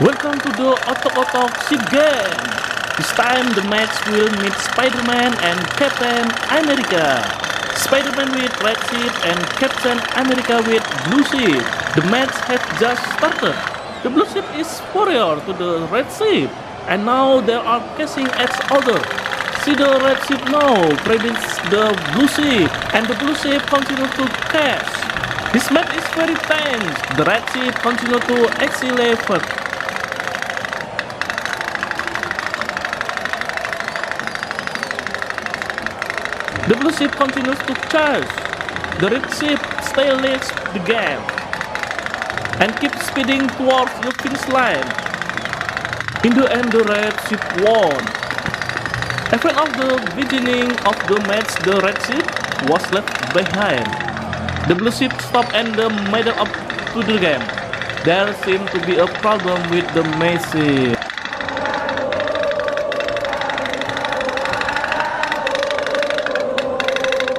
Welcome to the Otok otok ship game. This time the match will meet Spider-Man and Captain America. Spider-Man with red ship and Captain America with blue ship. The match has just started. The blue ship is superior to the red ship, and now they are catching each other. See the red ship now predicts the blue ship, and the blue ship continue to catch. This match is very tense. The red ship continue to accelerate. The blue ship continues to charge. The red ship still leads the game and keeps speeding towards the finish line. In the end, the red ship won. Even at the beginning of the match, the red ship was left behind. The blue ship stopped in the middle of the game. There seemed to be a problem with the machine.